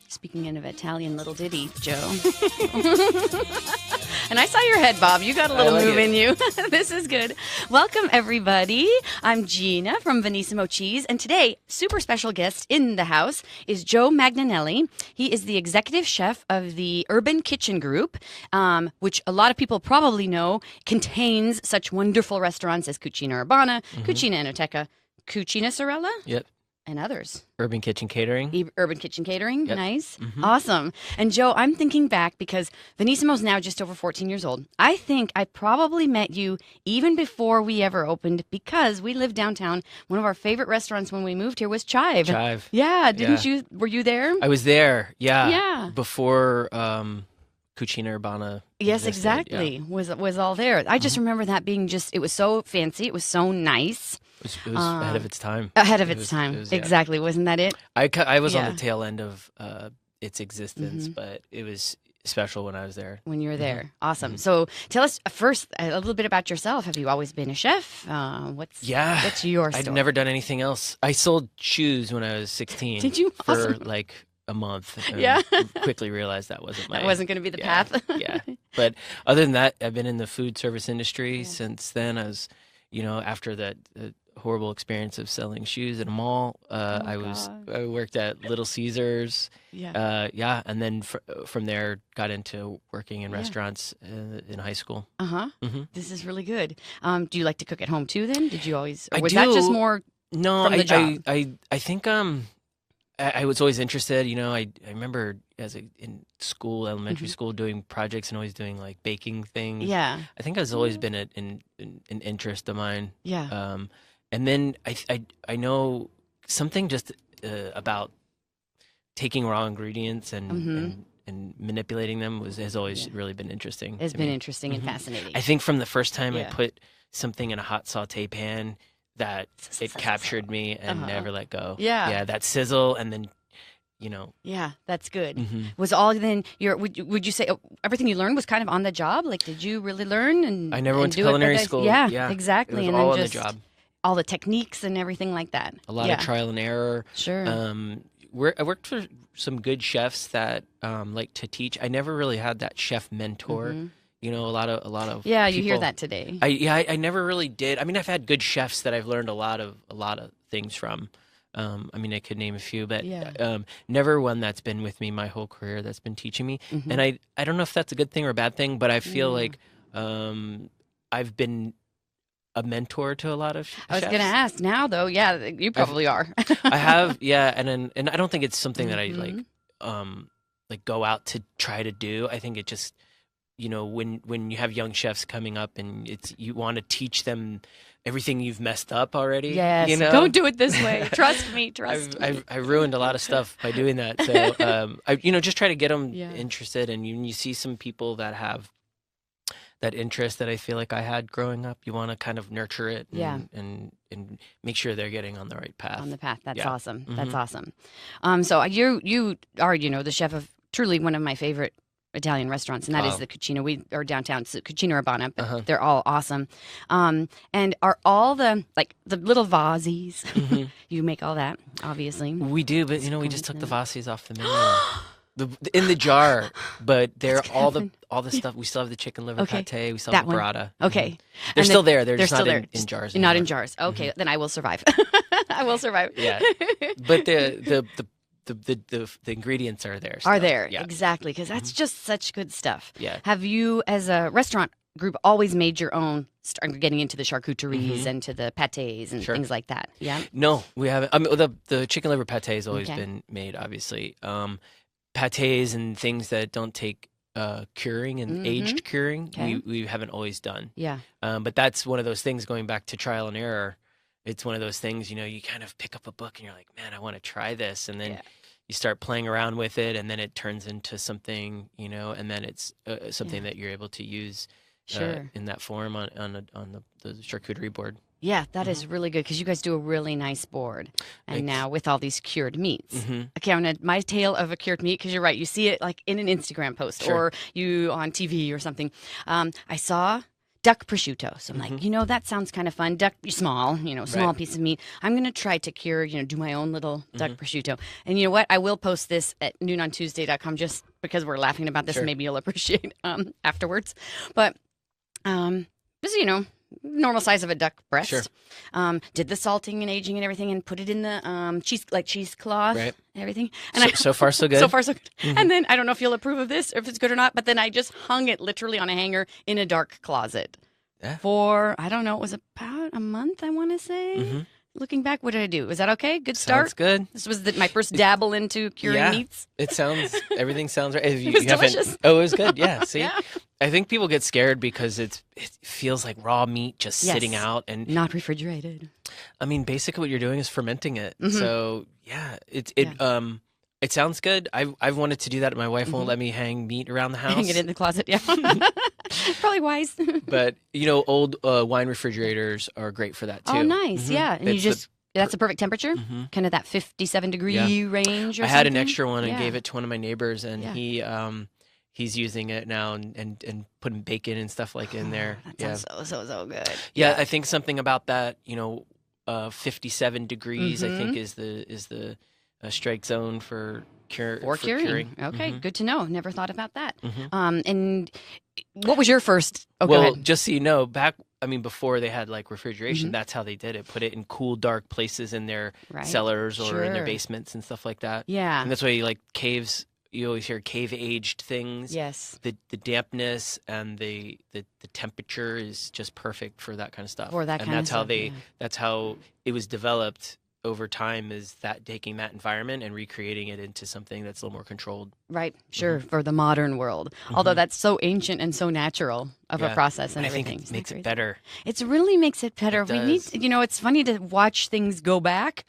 Speaking of Italian little ditty, Joe. And I saw your head, Bob. You got a little move in you. This is good. Welcome, everybody. I'm Gina from Venissimo Cheese. And today, super special guest in the house is Joe Magnanelli. He is the executive chef of the Urban Kitchen Group, which a lot of people probably know contains such wonderful restaurants as Cucina Urbana, Cucina Enoteca, Cucina Sorella. Yep. And others. Urban Kitchen Catering. Urban Kitchen Catering. Yep. Nice. Awesome. And Joe, I'm thinking back because Venissimo's now just over 14 years old. I think I probably met you even before we ever opened because we lived downtown. One of our favorite restaurants when we moved here was Chive. Chive. Yeah. Didn't you? Were you there? I was there. Yeah. Yeah. Before Cucina Urbana. Yes, existed. exactly. Yeah. Was all there. I just remember that being it was so fancy. It was so nice. It was ahead of its time. Ahead of its time. Yeah. Exactly. Wasn't that it? I was on the tail end of its existence, but it was special when I was there. When you were there. Awesome. So tell us first a little bit about yourself. Have you always been a chef? What's your story? I'd never done anything else. I sold shoes when I was 16. Did you? Awesome. For like a month. Yeah. Quickly realized that wasn't That wasn't going to be the path. Yeah. But other than that, I've been in the food service industry since then. I was, after that horrible experience of selling shoes at a mall, I worked at Little Caesars. Yeah. And then from there, got into working in restaurants in high school. This is really good. Do you like to cook at home too? Then did you always? Or was I that do. just more? No, from the job? I think I was always interested. I remember in school, elementary school, doing projects and always doing like baking things. Yeah. I think it's always been an interest of mine. Yeah. And then I know something just about taking raw ingredients and manipulating them has always really been interesting. It's been interesting and fascinating. I think from the first time I put something in a hot saute pan, that it captured me and never let go. Yeah, that sizzle and then, Yeah, that's good. Was all then would you say everything you learned was kind of on the job? Like, did you really learn? And I never went to do it culinary by school. Yeah, exactly. It was and all then on just the job. all the techniques and everything like that. A lot of trial and error. Sure. I worked for some good chefs that like to teach. I never really had that chef mentor. A lot of you people, hear that today. I never really did. I mean, I've had good chefs that I've learned a lot of things from. I could name a few, but never one that's been with me my whole career that's been teaching me. And I don't know if that's a good thing or a bad thing, but I feel like I've been a mentor to a lot of chefs. I was going to ask now, though. Yeah, you probably are. I have, and I don't think it's something that I like go out to try to do. I think it just, when you have young chefs coming up and you want to teach them everything you've messed up already. Yes, don't do it this way. Trust me. I ruined a lot of stuff by doing that. So, I just try to get them interested. And you see some people that have that interest that I feel like I had growing up. You want to kind of nurture it and make sure they're getting on the right path. On the path. That's awesome. That's awesome. So you are, the chef of truly one of my favorite Italian restaurants, and that is the Cucina. We are downtown, it's Cucina Urbana, but they're all awesome. And are all the little vases, you make all that, obviously. We do, but we just took the vases off the menu. In the jar, but they're all the stuff. We still have the chicken liver pate. We still have the burrata. Okay, they're still there. They're just still not there. in jars. Not in jars. Okay, then I will survive. I will survive. Yeah, but the ingredients are there. Still. Are there yeah. exactly because that's just such good stuff. Yeah. Have you, as a restaurant group, always made your own? Getting into the charcuteries and to the pates and things like that. Yeah. No, we haven't. The chicken liver pate has always been made, obviously. Pates and things that don't take curing and aged curing, we haven't always done. Yeah. But that's one of those things. Going back to trial and error, it's one of those things. You kind of pick up a book and you're like, man, I want to try this, and then you start playing around with it, and then it turns into something, and then it's something that you're able to use in that form on the charcuterie board. Yeah, that is really good because you guys do a really nice board. And now with all these cured meats. Okay, I'm going to my tale of a cured meat because you're right. You see it like in an Instagram post or you on TV or something. I saw duck prosciutto. So I'm like, that sounds kind of fun. Duck, small, small piece of meat. I'm going to try to cure, do my own little duck prosciutto. And you know what? I will post this at noonontuesday.com just because we're laughing about this. Sure. And maybe you'll appreciate afterwards. But just, normal size of a duck breast. Sure. Did the salting and aging and everything and put it in the cheesecloth and everything. And so far, so good. So far, so good. And then I don't know if you'll approve of this or if it's good or not, but then I just hung it literally on a hanger in a dark closet for, I don't know, it was about a month, I want to say. Looking back, what did I do? Was that okay? Good start? Sounds good. This was my first dabble into curing meats. Everything sounds right. It was delicious. Oh, it was good. Yeah. See, Yeah. I think people get scared because it feels like raw meat just sitting out and not refrigerated. I mean, basically what you're doing is fermenting it. So yeah, it sounds good. I've wanted to do that. My wife won't let me hang meat around the house. Hang it in the closet. Yeah. Probably wise. But old wine refrigerators are great for that too. Oh, nice. Yeah. And that's the perfect temperature, kind of that 57-degree range. Or I had something? an extra one and gave it to one of my neighbors, and he's using it now and putting bacon and stuff like in there. That sounds so good. Yeah, I think something about that. 57 degrees. I think is the strike zone for curing. Okay, good to know. Never thought about that. And what was your first? Oh, well, go ahead. Just so you know, before they had like refrigeration, that's how they did it. Put it in cool, dark places in their cellars or in their basements and stuff like that. Yeah. And that's why like caves, you always hear cave-aged things. Yes. The dampness and the temperature is just perfect for that kind of stuff. That's how it was developed over time, is that taking that environment and recreating it into something that's a little more controlled. Right, sure, for the modern world. Although that's so ancient and so natural of a process and everything. I think it makes it better. It really makes it better. It we need, it's funny to watch things go back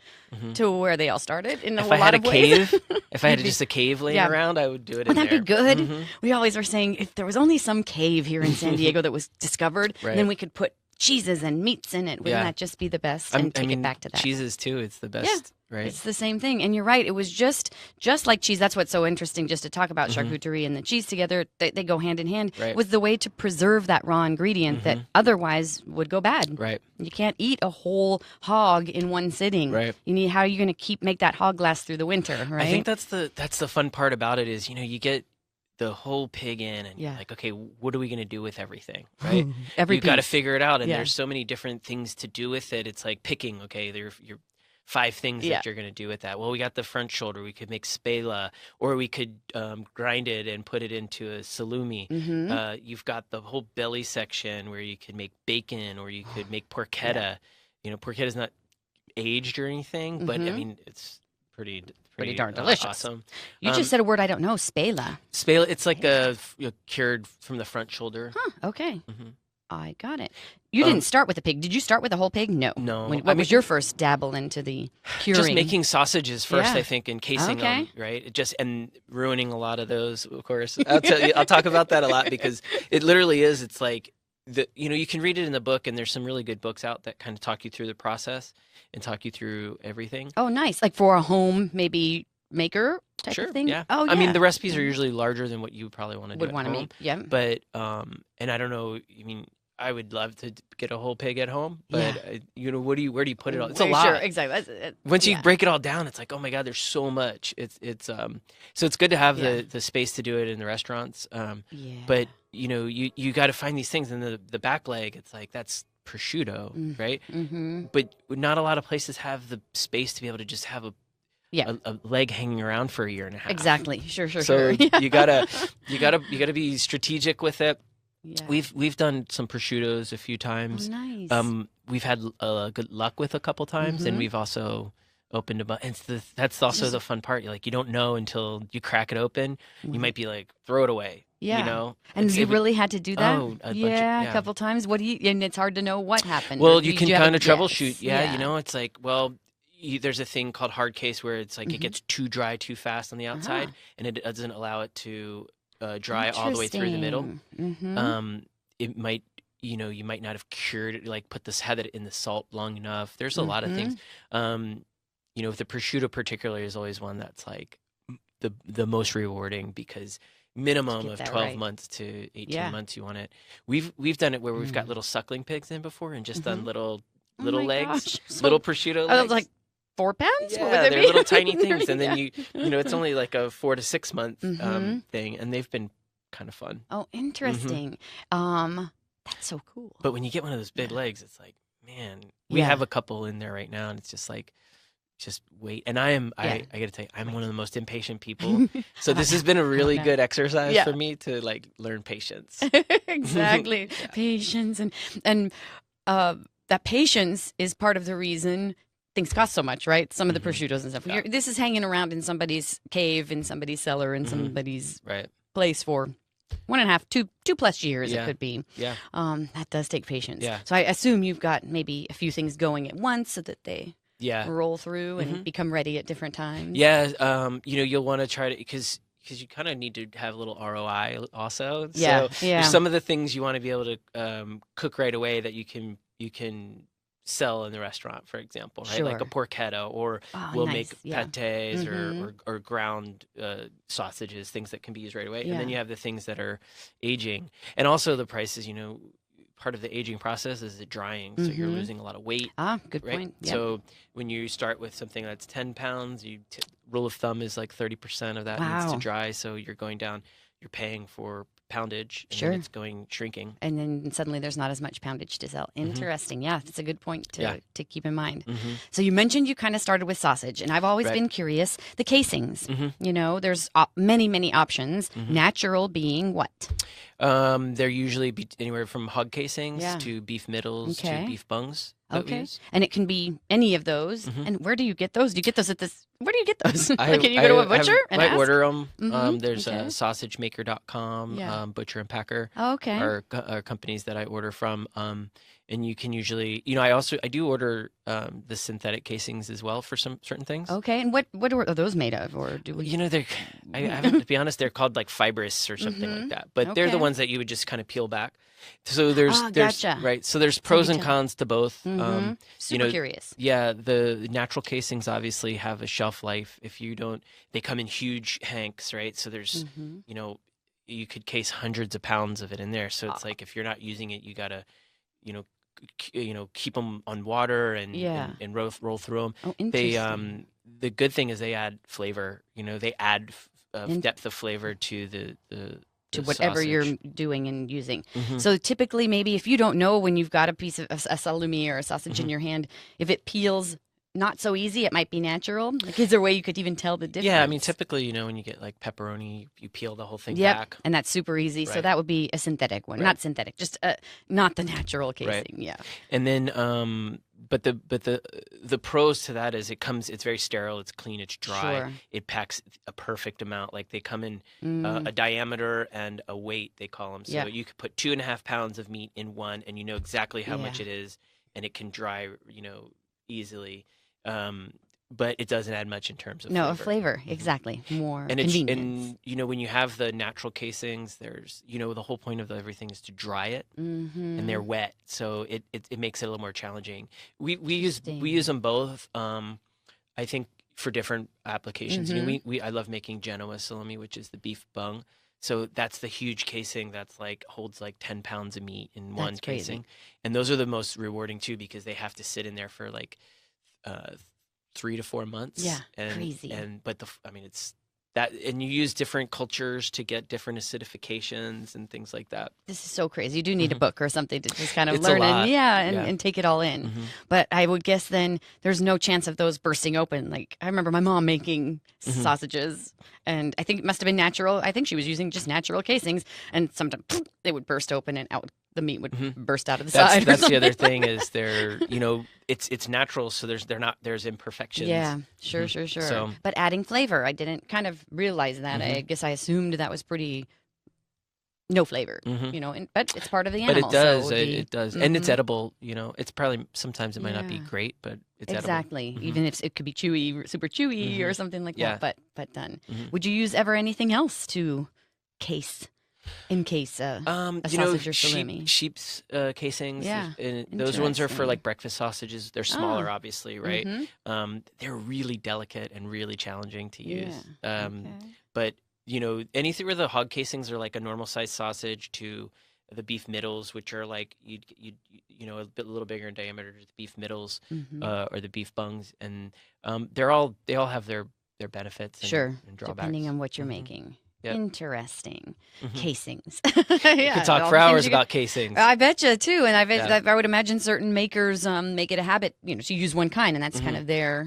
to where they all started in a lot of ways. If I had just a cave laying around, I would do it in there. Wouldn't that be good? We always were saying if there was only some cave here in San Diego that was discovered, then we could put cheeses and meats in it. Wouldn't that just be the best? And take it back to that. Cheeses too. It's the best, right? It's the same thing. And you're right. It was just like cheese. That's what's so interesting, just to talk about charcuterie and the cheese together. They go hand in hand. Right. Was the way to preserve that raw ingredient that otherwise would go bad. Right. You can't eat a whole hog in one sitting. Right. You need, how are you going to make that hog last through the winter, right? I think that's the fun part about it is, you get the whole pig in and you're like, okay, what are we going to do with everything, right? You've got to figure it out, and there's so many different things to do with it. It's like picking, okay, there's your 5 things that you're going to do with that. Well, we got the front shoulder. We could make spela, or we could grind it and put it into a salumi. You've got the whole belly section where you could make bacon, or you could make porchetta. Porchetta's not aged or anything, but I mean, it's pretty darn delicious. Awesome. You just said a word I don't know, spela. Spela, it's like cured from the front shoulder. Huh, okay. I got it. You didn't start with a pig. Did you start with a whole pig? No. What was your first dabble into the curing? Just making sausages first, I think, and casing them, right? And ruining a lot of those, of course. I'll talk about that a lot, because it literally is. It's like, you can read it in the book, and there's some really good books out that kind of talk you through the process and talk you through everything. Oh, nice. Like for a home, maybe maker type of thing? Yeah. Oh, yeah. I mean, the recipes are usually larger than what you probably want to do. Would want to make, yeah. But, and I don't know, I would love to get a whole pig at home, but where do you put it all? It's a lot. Sure, exactly. Once you break it all down, it's like, oh my God, there's so much. So it's good to have the space to do it in the restaurants. But you got to find these things, and the back leg, it's like, that's prosciutto, right? But not a lot of places have the space to be able to just have a leg hanging around for a year and a half. Exactly. Sure. So you gotta be strategic with it. Yeah. We've done some prosciuttos a few times. Oh, nice. We've had good luck with a couple times, and we've also opened and that's also the fun part. You don't know until you crack it open. You might be like, throw it away. Yeah. And you really had to do that? Oh, a couple times. And it's hard to know what happened. Well, you can kind of troubleshoot. Yeah. It's like, well, there's a thing called hard case where it's like it gets too dry too fast on the outside, and it doesn't allow it to dry all the way through the middle. It might, you might not have cured it, had it in the salt long enough. There's a lot of things. The prosciutto particularly is always one that's like the most rewarding, because minimum of 12 months to 18 months. You want it. We've done it where we've got little suckling pigs in before and just done little legs, little prosciutto legs. I was like 4 pounds? Yeah, what would they they're be? little tiny things, and then you know it's only like a 4 to 6 month thing, and they've been kind of fun. Oh, interesting. That's so cool. But when you get one of those big legs, it's like, man, we have a couple in there right now, and it's just like, just wait. And I got to tell you, I'm one of the most impatient people. So this has been a really good exercise for me to like learn patience. Exactly. Patience. And that patience is part of the reason things cost so much, right? Some of the prosciuttos and stuff. This is hanging around in somebody's cave, in somebody's cellar, in somebody's place for 1.5, 2+ years. It could be. Yeah. That does take patience. Yeah. So I assume you've got maybe a few things going at once so that they roll through and become ready at different times. Yeah. You'll want to try to, because you kind of need to have a little ROI also. So there's some of the things you want to be able to cook right away that you can sell in the restaurant, for example, right? Like a porchetta, or we'll make pates or ground sausages, things that can be used right away. And then you have the things that are aging. And also the prices, part of the aging process is the drying. So you're losing a lot of weight. Good point. Yep. So when you start with something that's 10 pounds, rule of thumb is like 30% of that needs to dry. So you're going down, you're paying for poundage, and then it's shrinking. And then suddenly there's not as much poundage to sell. Interesting. Yeah, that's a good point to keep in mind. So you mentioned you kind of started with sausage, and I've always been curious. The casings, there's many options. Natural being what? They're usually anywhere from hog casings to beef middles to beef bungs. Okay. And it can be any of those. And where do you get those? Do you get those where do you get those? Can you go to a butcher and ask? Order them. There's sausagemaker.com, Butcher and Packer. Okay. Are companies that I order from. And you can usually, I do order the synthetic casings as well for some certain things. Okay. And what are those made of? Or do we? I haven't, to be honest, they're called like fibrous or something like that. But they're the ones that you would just kind of peel back. So there's gotcha. Right. So there's pros and cons to both. Super curious. Yeah, the natural casings obviously have a shelf life. If you don't, they come in huge hanks, right? So there's, you could case hundreds of pounds of it in there. So it's like if you're not using it, you gotta, keep them on water and roll through them. Oh, interesting. The good thing is they add flavor. They add depth of flavor to the whatever sausage. you're doing and using. So typically, maybe if you don't know when you've got a piece of a salumi or a sausage in your hand, if it peels not so easy, it might be natural. Like, is there a way you could even tell the difference? Yeah, I mean, typically, when you get like pepperoni, you peel the whole thing back. And that's super easy. Right. So that would be a synthetic one, not synthetic, just not the natural casing. Right. Yeah. And then, but the pros to that is it's very sterile, it's clean, it's dry. Sure. It packs a perfect amount. Like they come in a diameter and a weight, they call them. So you could put 2.5 pounds of meat in one, and you know exactly how much it is, and it can dry, easily. But it doesn't add much in terms of flavor. Exactly. More convenience. And when you have the natural casings, there's the whole point of everything is to dry it, and they're wet, so it makes it a little more challenging. We use them both. I think for different applications. I love making Genoa salami, which is the beef bung. So that's the huge casing that's holds 10 pounds of meat in one casing, and those are the most rewarding too because they have to sit in there for 3 to 4 months. Yeah, crazy. It's that, and you use different cultures to get different acidifications and things like that. This is so crazy. You do need a book or something to just kind of learn and take it all in. But I would guess then there's no chance of those bursting open. Like I remember my mom making sausages, and I think it must have been natural. I think she was using just natural casings, and sometimes they would burst open and out. The meat would burst out of the side. That's the other thing is they're it's natural, so there's imperfections. Yeah, sure. So, but adding flavor, I didn't kind of realize that. I guess I assumed that was pretty no flavor, but it's part of the animal. But it does, it does, and it's edible. It's probably sometimes it might not be great, but it's exactly. edible. Even if it could be chewy, super chewy, or something like that. But done. Would you use ever anything else to case? Encase a sausage or salami. Sheep's casings. Yeah, those ones are for breakfast sausages. They're smaller, obviously, right? They're really delicate and really challenging to use. But anything where the hog casings are like a normal size sausage to the beef middles, which are like a little bigger in diameter, the beef middles or the beef bungs, and they all have their benefits and drawbacks depending on what you're making. Yep. Interesting. Casings. You could talk for hours about casings. I bet you too, and I would imagine certain makers make it a habit, to use one kind, and that's kind of their,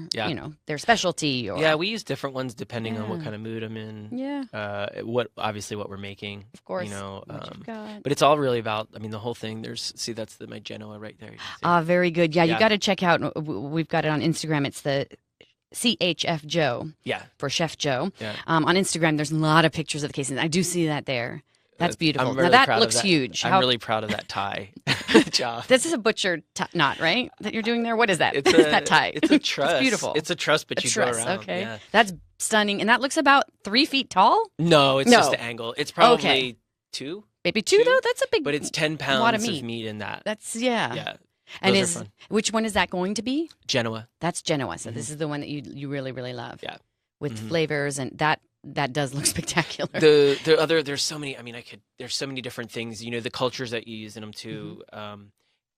their specialty. Or... Yeah, we use different ones depending on what kind of mood I'm in. Yeah. What we're making. Of course. But it's all really about. The whole thing. That's my Genoa right there. Very good. Yeah, you got to check out. We've got it on Instagram. It's the CHF Joe. Yeah. For Chef Joe. Yeah. On Instagram, there's a lot of pictures of the casings. I do see that there. That's beautiful. Really now that looks huge. I'm really proud of that tie job. This is a butcher knot, right? That you're doing there. What is that? It's that tie. It's a truss. It's beautiful. It's a truss, but you truss, go around. Okay. Yeah. That's stunning, and that looks about 3 feet tall. No, it's just the angle. It's probably 2. Maybe 2 though. That's a big. But it's 10 pounds of meat in that. That's Yeah. Yeah. And which one is that going to be? There's That's Genoa. So this is the one that you really, really love. Yeah. With flavors, and that does look spectacular. There's so many. There's so many different things. The cultures that you use in them too.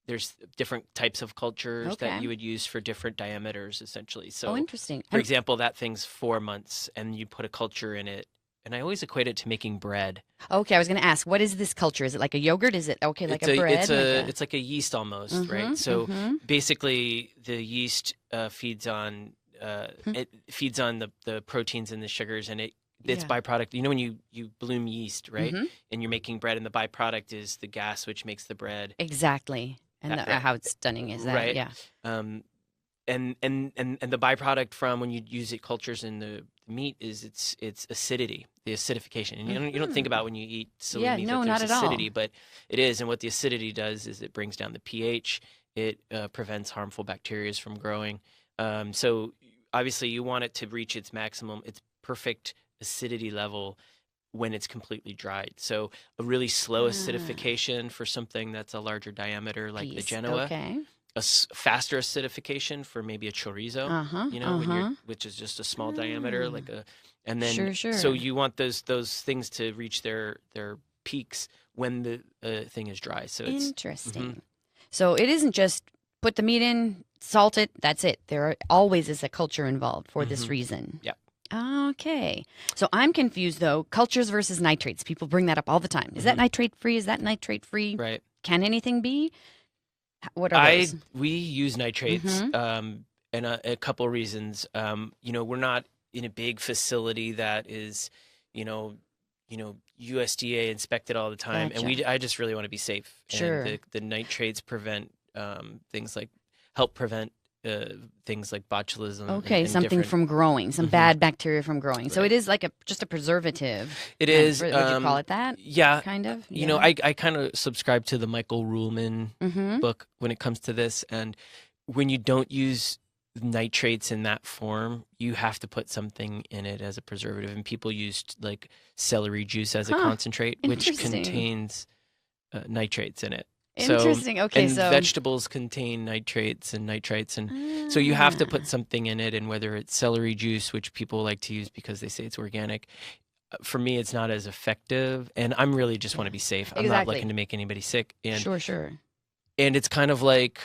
There's different types of cultures that you would use for different diameters, essentially. So, interesting. For example, that thing's 4 months, and you put a culture in it. And I always equate it to making bread. Okay, I was going to ask, what is this culture? Is it like a yogurt? Is it like a bread? It's like a yeast almost, right? So basically, the yeast feeds on the proteins and the sugars, and its byproduct. When you bloom yeast, right, and you're making bread, and the byproduct is the gas, which makes the bread. Exactly, and how stunning is that? Right? Yeah. And the byproduct from when you use it cultures in the meat is its acidity, the acidification. And you don't think about when you eat salumi that there's acidity, but it is. And what the acidity does is it brings down the pH. It prevents harmful bacteria from growing. So obviously you want it to reach its maximum, its perfect acidity level when it's completely dried. So a really slow acidification for something that's a larger diameter like the Genoa. Okay. A faster acidification for maybe a chorizo, which is just a small diameter, and then so you want those things to reach their peaks when the thing is dry. So it's interesting. So it isn't just put the meat in, salt it, that's it. There always is a culture involved for this reason. Yeah. Okay. So I'm confused though. Cultures versus nitrates. People bring that up all the time. Is that nitrate free? Is that nitrate free? Right. Can anything be? What are those? We use nitrates, and a couple of reasons. We're not in a big facility that is, USDA inspected all the time, Gotcha. and I just really want to be safe. Sure. And the nitrates help prevent things like botulism. Okay, and something from growing, some bad bacteria from growing. So it is like just a preservative. It is. Would you call it that? Yeah. Kind of? I kind of subscribe to the Michael Ruhlman book when it comes to this. And when you don't use nitrates in that form, you have to put something in it as a preservative. And people used like celery juice as a concentrate, which contains nitrates in it. Interesting. Okay, so vegetables contain nitrates and nitrites, and so you have to put something in it. And whether it's celery juice, which people like to use because they say it's organic, for me, it's not as effective. And I'm really just want to be safe. I'm not looking to make anybody sick. And sure. And it's kind of like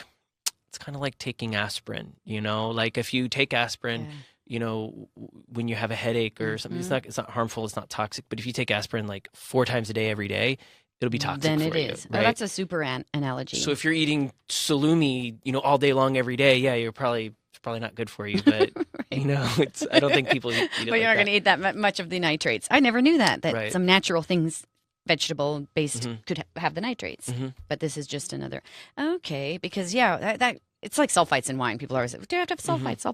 taking aspirin. Like if you take aspirin. When you have a headache or something, it's not harmful, it's not toxic. But if you take aspirin like 4 times a day every day, it'll be toxic then for you. Then it is. Right? Oh, that's a super analogy. So if you're eating salumi, all day long every day, you're probably not good for you. But right. I don't think people eat it. But you're not going to eat that much of the nitrates. I never knew that right. Some natural things, vegetable based, could have the nitrates. But this is just another. Okay, because that. It's like sulfites in wine. People always say, do you have to have sulfites,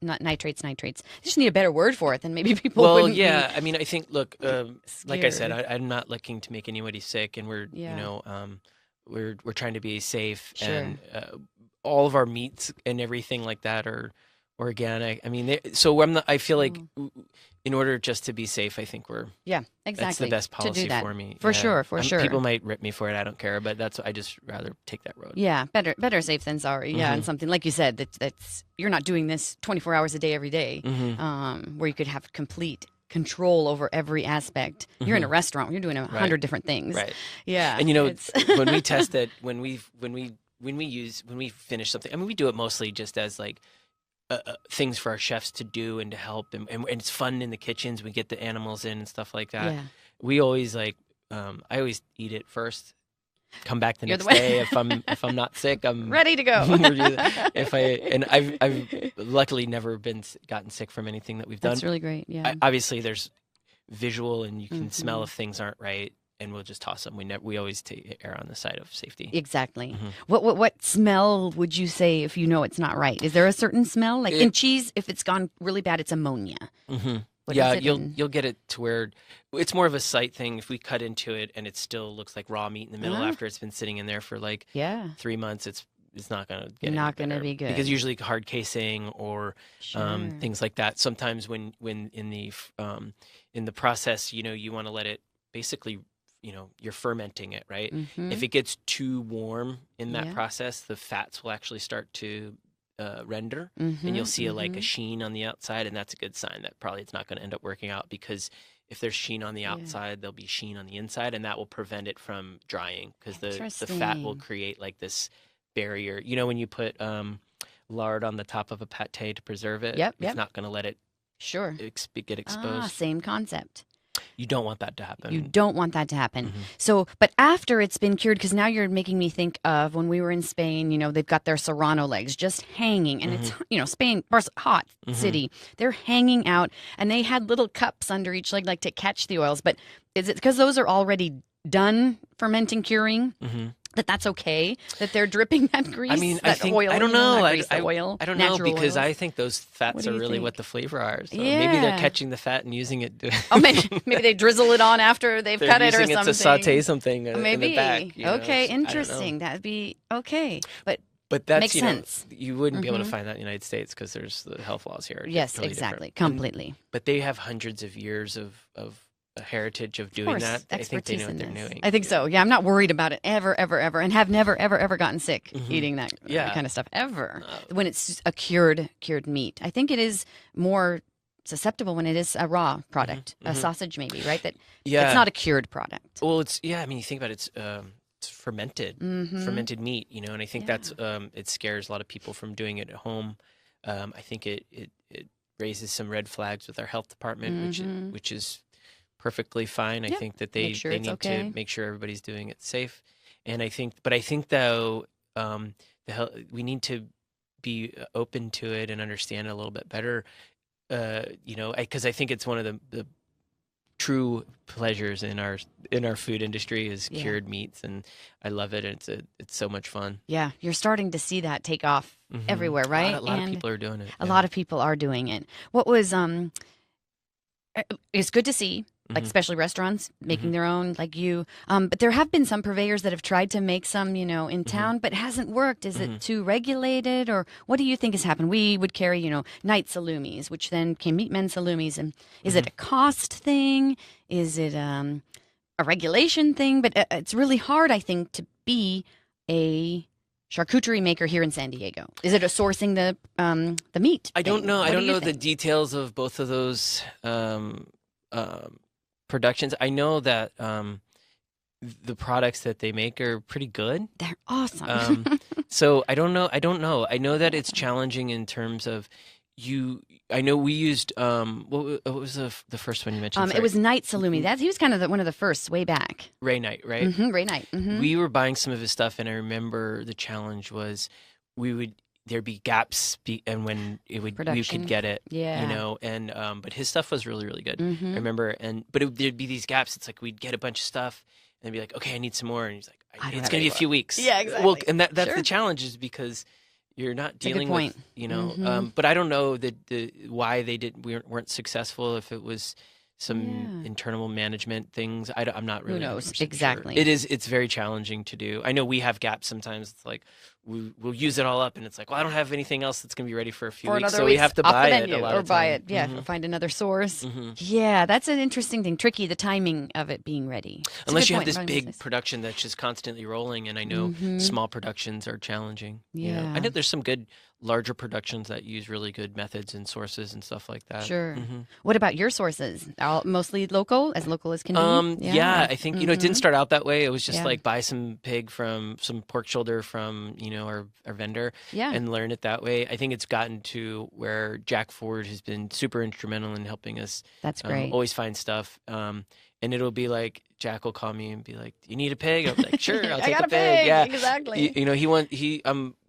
not nitrates. You just need a better word for it than maybe people wouldn't be I think, look, like I said, I'm not looking to make anybody sick, and we're we're trying to be safe, and all of our meats and everything like that are organic. I mean, I feel like in order just to be safe, I think exactly. That's the best policy for me. For sure. People might rip me for it. I don't care, but I just rather take that road. Yeah, better safe than sorry. Yeah, and something like you said that's you're not doing this 24 hours a day every day, where you could have complete control over every aspect. You're in a restaurant. You're doing 100 different things. Right. Yeah. And when we test it, when we finish something, I mean, we do it mostly just as like things for our chefs to do and to help, and it's fun in the kitchens. We get the animals in and stuff like that. Yeah. We always I always eat it first. Come back the next day if I'm not sick. I'm ready to go. I've luckily never gotten sick from anything that we've done. That's really great. Yeah. Obviously, there's visual and you can smell if things aren't right, and we'll just toss them. We always err on the side of safety. Exactly. What smell would you say if you know it's not right? Is there a certain smell? Like in cheese, if it's gone really bad, it's ammonia. Yeah, you'll get it to where it's more of a sight thing. If we cut into it and it still looks like raw meat in the middle after it's been sitting in there for like 3 months, it's not going to get not going to be good, because usually hard casing or things like that. Sometimes when in the process, you want to let it basically, you're fermenting it, right? If it gets too warm in that process, the fats will actually start to render, and you'll see a sheen on the outside, and that's a good sign that probably it's not going to end up working out, because if there's sheen on the outside, there'll be sheen on the inside, and that will prevent it from drying, because the fat will create like this barrier. When you put lard on the top of a pate to preserve it, it's not going to let it get exposed. Same concept. You don't want that to happen. You don't want that to happen. So, but after it's been cured, because now you're making me think of when we were in Spain, they've got their serrano legs just hanging, and it's, Spain, hot city. They're hanging out, and they had little cups under each leg, like to catch the oils. But is it because those are already done fermenting, curing? That's okay that they're dripping that grease. I mean, I don't know. I don't know, because oils. I think those fats are really what the flavor are. So yeah. maybe they're catching the fat and using it. Maybe they drizzle it on after they've cut it or something. To saute something maybe. in the back. Okay, interesting. That'd be okay. But that makes sense. You wouldn't be able to find that in the United States because there's the health laws here. Yes, totally exactly. Different. Completely. But they have hundreds of years of a heritage of doing that. I think they know what they're doing. I think so. Yeah, I'm not worried about it ever, and have never, ever gotten sick eating that kind of stuff ever. When it's a cured meat, I think it is more susceptible when it is a raw product, a sausage maybe, right? That it's not a cured product. Well, it's I mean, you think about it, it's fermented meat, and I think that's it scares a lot of people from doing it at home. I think it raises some red flags with our health department, which is perfectly fine. I think that they need to make sure everybody's doing it safe. And I think though, we need to be open to it and understand it a little bit better. Because I think it's one of the true pleasures in our food industry is cured meats, and I love it. And it's so much fun. Yeah, you're starting to see that take off everywhere, right? A lot of people are doing it. A lot of people are doing it. What was it's good to see. Like especially restaurants making their own, like you. But there have been some purveyors that have tried to make some, in town, but it hasn't worked. Is it too regulated, or what do you think has happened? We would carry, night salumis, which then became meatmen salumis. And is it a cost thing? Is it a regulation thing? But it's really hard, I think, to be a charcuterie maker here in San Diego. Is it a sourcing the meat? I don't know. I don't know the details of both of those productions. I know that the products that they make are pretty good. They're awesome. So I don't know. I know that it's challenging in terms of I know we used what was the first one you mentioned? It was Night Salumi. He was kind of one of the first way back. Ray Knight, right? Ray Knight. We were buying some of his stuff, and I remember the challenge was there'd be gaps, and when we could get it, and but his stuff was really, really good. I remember, but there'd be these gaps. It's like we'd get a bunch of stuff, and they'd be like, "Okay, I need some more," and he's like, "It's going to be a few weeks." Yeah, exactly. Well, and that's the challenge, is because you're not dealing with, but I don't know why we weren't successful. If it was some internal management things, I'm not really. Who knows exactly? Sure. It's very challenging to do. I know we have gaps sometimes. It's like we'll use it all up, and it's like, well, I don't have anything else that's going to be ready for a few weeks, so we have to buy it a lot of buy it. Yeah, or find another source. Yeah, that's an interesting thing. Tricky, the timing of it being ready. Unless you have this big production that's just constantly rolling, and I know small productions are challenging. I know there's some good larger productions that use really good methods and sources and stuff like that. Sure. What about your sources? Mostly local as can be? Yeah, I think, it didn't start out that way. It was just Yeah. like buy some pig from some pork shoulder from, our vendor and learn it that way. I think it's gotten to where Jack Ford has been super instrumental in helping us. That's great. Always find stuff. And it'll be like, Jack will call me and be like, "You need a pig?" I'm like, "Sure, I'll take I got a pig." Yeah, exactly.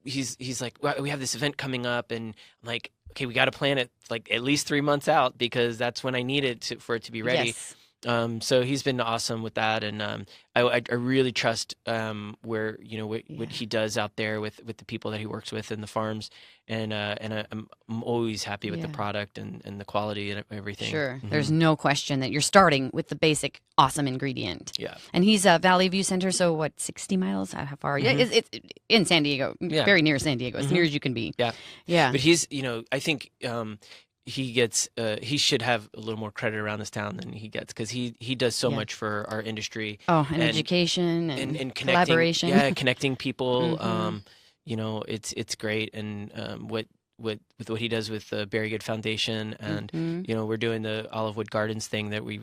He's like, well, "We have this event coming up," and I'm like, "Okay, we got to plan it like at least 3 months out because that's when I need it for it to be ready." Yes. So he's been awesome with that, and I really trust where what he does out there with the people that he works with in the farms, and I'm always happy with the product and the quality and everything. Sure, there's no question that you're starting with the basic awesome ingredient. Yeah, and he's Valley View Center, so what, 60 miles? How far? Yeah, it's in San Diego, very near San Diego, as near as you can be. Yeah. But he's I think. He should have a little more credit around this town than he gets because he does so much for our industry. And education and connecting, collaboration. Yeah, connecting people. It's great, and with what he does with the Very Good Foundation, and we're doing the Olive Wood Gardens thing that we.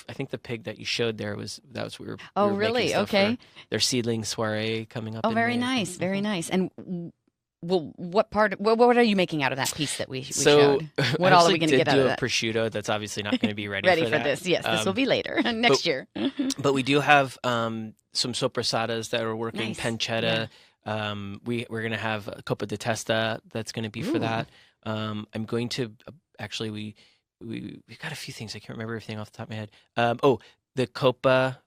I think the pig that you showed there was what we were. Oh, we were really? making stuff Okay. for their seedling soiree coming up. Oh, in very May. nice, very nice. And well, what are you making out of that piece that we So, showed? What all are we going to get out of that? that? I did do a prosciutto that's obviously not going to be ready, Ready for that. this? Yes, this will be later next year. But we do have some soprasadas that are working, Nice. pancetta. Yeah. We're going to have a Coppa di Testa that's going to be for that. I'm going to actually we've got a few things. I can't remember everything off the top of my head. The Coppa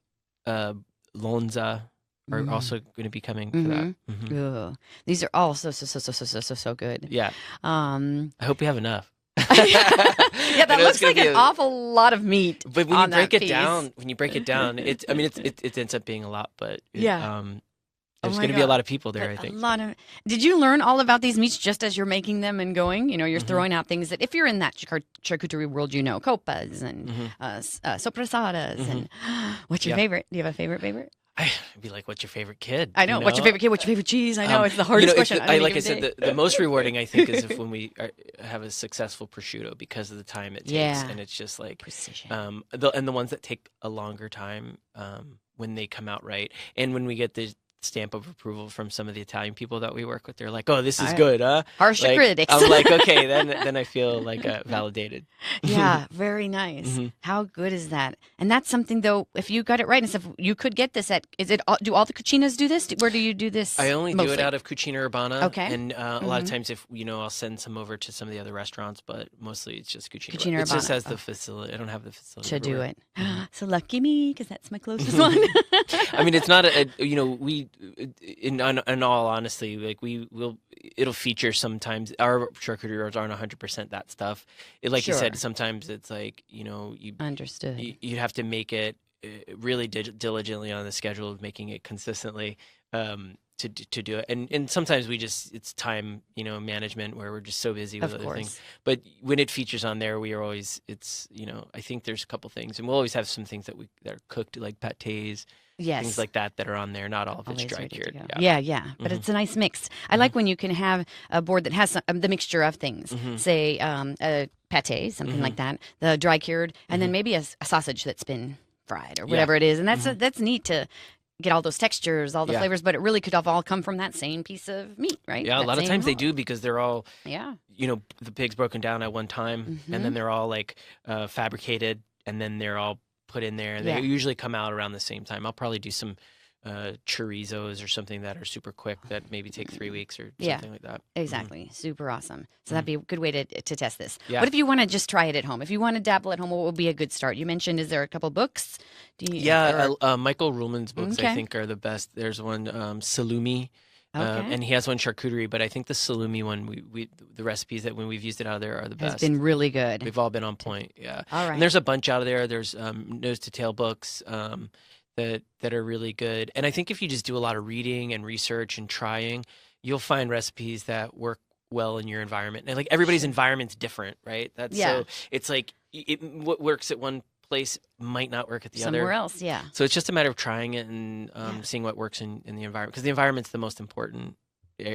Lonza are also going to be coming for that. Ugh. These are all so good. Yeah. I hope we have enough. Yeah, that looks like an awful lot of meat. But when you break it down, it ends up being a lot. But there's going to be a lot of people there, I think. Did you learn all about these meats just as you're making them and going? You're throwing out things that if you're in that charcuterie world, coppas and soprasadas. And what's your favorite? Do you have a favorite? I'd be like, what's your favorite kid? I know. What's your favorite kid? What's your favorite cheese? I know. It's the hardest question. Like I said, the most rewarding, I think, is when we have a successful prosciutto because of the time it takes. And it's just like precision. And the ones that take a longer time when they come out right. And when we get the stamp of approval from some of the Italian people that we work with, they're like, "Oh, this is good, huh?" Harsh critics. I'm like, okay, then I feel like validated. Yeah, very nice. How good is that? And that's something though. If you got it right and stuff, you could get this at. Do all the cucinas do this? Where do you do this? I only mostly? do it out of Cucina Urbana. Okay. And a lot of times, if I'll send some over to some of the other restaurants, but mostly it's just Cucina Urbana. It just has the facility. I don't have the facility to do it. So lucky me, because that's my closest one. I mean, it's not we. In all honesty, like it'll feature sometimes. Our charcuterie rolls aren't 100% that stuff. Like you said, sometimes it's like you understood. You have to make it really diligently on the schedule of making it consistently to do it. And sometimes it's time management where we're just so busy with other things. But when it features on there, we are always I think there's a couple things, and we'll always have some things that are cooked like pâtés. Yes. Things like that are on there. Not all of it's dry cured. Yeah. But it's a nice mix. I like when you can have a board that has the mixture of things. Say a pate, something like that, the dry cured, and then maybe a sausage that's been fried or whatever it is. And that's neat to get all those textures, all the flavors. But it really could have all come from that same piece of meat, right? Yeah, a lot of times they do because they're all the pig's broken down at one time, and then they're all like fabricated, and then they're all put in there. They usually come out around the same time. I'll probably do some chorizos or something that are super quick that maybe take 3 weeks or something like that. Exactly. Super awesome. So that'd be a good way to test this. Yeah. What if you want to just try it at home? If you want to dabble at home, what would be a good start? You mentioned, is there a couple books? Michael Ruhlman's books I think are the best. There's one, Salumi. And he has one charcuterie, but I think the salumi one, the recipes that when we've used it out of there are the best. It's been really good. We've all been on point, All right. And there's a bunch out of there. There's nose to tail books that are really good. And I think if you just do a lot of reading and research and trying, you'll find recipes that work well in your environment. And like everybody's environment's different, right? So it's like what works at one place might not work at the other. Somewhere else, So it's just a matter of trying it and seeing what works in the environment, because the environment's the most important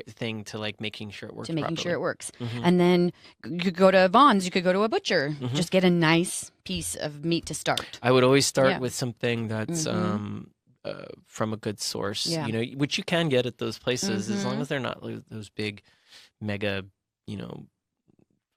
thing to like making sure it works. To making properly. sure it works. And then you could go to Vaughn's, you could go to a butcher, just get a nice piece of meat to start. I would always start with something that's from a good source, you know, which you can get at those places as long as they're not those big mega, you know,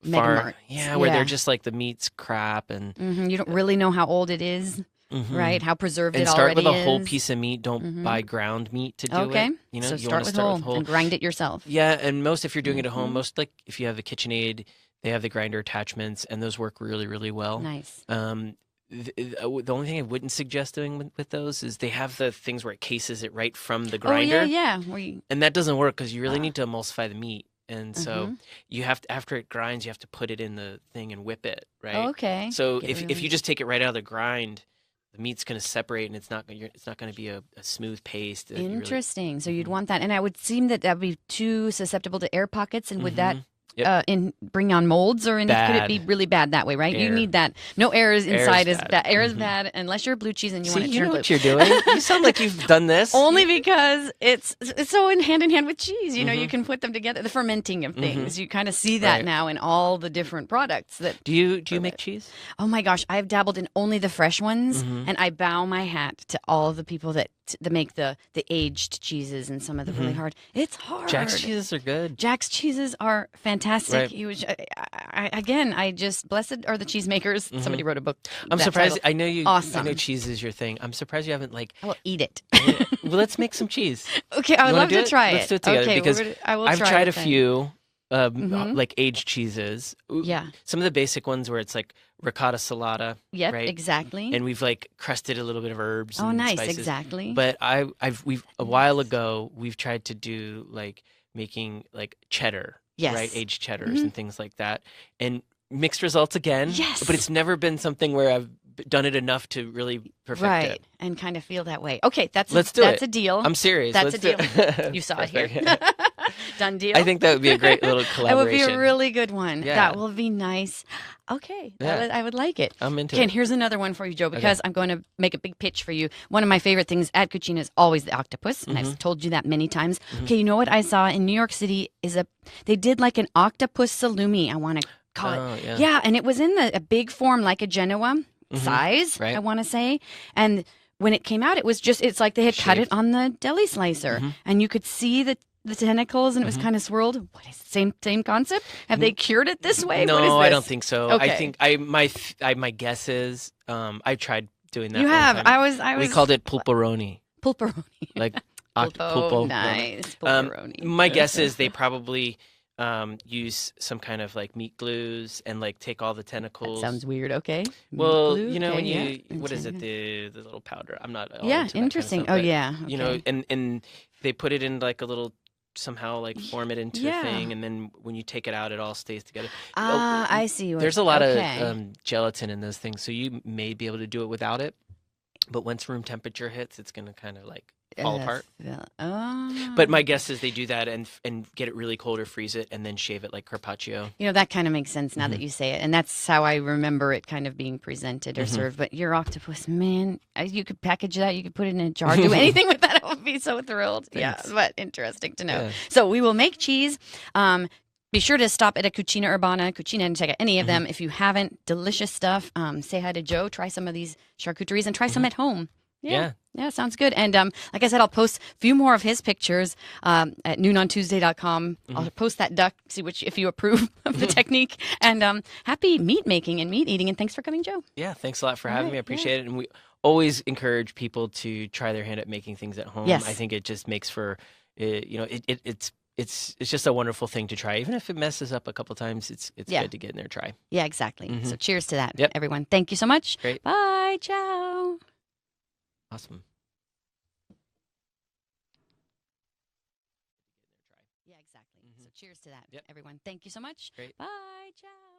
Mega where they're just like the meat's crap and you don't really know how old it is. Right, how preserved it already is. And start with a whole piece of meat. Don't buy ground meat to do it. You know, so you start with whole and grind it yourself. Yeah, and most if you're doing it at home, most like if you have a KitchenAid, they have the grinder attachments, and those work really, really well. Nice. The only thing I wouldn't suggest doing with those is they have the things where it cases it right from the grinder. Oh, yeah. And that doesn't work because you really need to emulsify the meat. And so you have to, after it grinds, you have to put it in the thing and whip it, right? Oh, okay. So if you just take it right out of the grind, the meat's going to separate and it's not going to be a smooth paste. Interesting. So you'd want that. And I would seem that would be too susceptible to air pockets. And would that bring on molds or could it be really bad that way, right? You need that. No air is inside is bad. Air is bad unless you're blue cheese and you want it to you know what you're doing. You sound like you've done this. Only because it's so in hand with cheese. You know, you can put them together. The fermenting of things. You kind of see that now in all the different products. That Do you make cheese? Oh my gosh, I've dabbled in only the fresh ones, and I bow my hat to all the people that make the aged cheeses and some of the really hard. It's hard. Jack's cheeses are good. Jack's cheeses are fantastic. I just blessed are the cheesemakers. Somebody wrote a book. I'm surprised. Title. I know you. Awesome. I know cheese is your thing. I'm surprised you haven't like. I will eat it. Well, let's make some cheese. Okay, I would love to try it. Let's do it together because I've tried a then. few. Like aged cheeses. Yeah. Some of the basic ones where it's like ricotta salata. Yep, right? exactly. And we've like crusted a little bit of herbs. Oh, and nice, spices. exactly. But we've a while ago we've tried to do like making like cheddar. Yes. Right, aged cheddars and things like that, and mixed results again. Yes. But it's never been something where I've done it enough to really perfect it. And kind of feel that way. Okay, that's That's a deal. I'm serious. That's Let's a deal. do it. You saw it here. Done deal. I think that would be a great little That collaboration. would be a really good one. Yeah. That will be nice. Okay, I would like it. I'm into Okay, it. and here's another one for you, Joe, because I'm going to make a big pitch for you. One of my favorite things at Cucina is always the octopus, and I've told you that many times. Okay, you know what I saw in New York City is they did like an octopus salumi, I want to call it. Yeah. Yeah, and it was in a big form like a Genoa size, Right. I want to say. And when it came out, it's like they had cut it on the deli slicer, and you could see the tentacles, and it was kind of swirled. What is it, same concept? Have they cured it this way? No, what is this? I don't think so. Okay. I think my guess is I tried doing that. You one have. time. I was. We called it pulperoni. Pulperoni. Like Pulpo. Nice. Pulperoni. My guess is they probably use some kind of like meat glues and like take all the tentacles. That sounds weird. Okay. Well, Meat glue? you know, when Okay, you what is it, the little powder? I'm not. all Yeah, into that kind of interesting. stuff, Oh but, yeah. You know, okay. and they put it in like a little somehow like form it into Yeah. a thing, and then when you take it out, it all stays together. I see. There's a lot okay. of gelatin in those things, so you may be able to do it without it. But once room temperature hits, it's going to kind of like fall apart. Oh. But my guess is they do that and get it really cold or freeze it and then shave it like carpaccio. You know, that kind of makes sense now that you say it. And that's how I remember it kind of being presented or served. But your octopus, man, you could package that. You could put it in a jar. Do anything with that. I would be so thrilled. Thanks. Yeah, but interesting to know. Yeah. So we will make cheese. Be sure to stop at a Cucina Urbana, Cucina, and check out any of them. If you haven't, delicious stuff. Say hi to Joe. Try some of these charcuteries and try some at home. Yeah, sounds good. And like I said, I'll post a few more of his pictures at noonontuesday.com. I'll post that duck, see if you approve of the technique. And happy meat making and meat eating. And thanks for coming, Joe. Yeah, thanks a lot for having me. I appreciate it. And we always encourage people to try their hand at making things at home. Yes. I think it just makes for, it's just a wonderful thing to try. Even if it messes up a couple times, it's good to get in there and try. Yeah, exactly. So cheers to that, Yep. everyone. Thank you so much. Great. Bye. Ciao. Awesome. Yeah, exactly. So cheers to that, Yep. everyone. Thank you so much. Great. Bye. Ciao.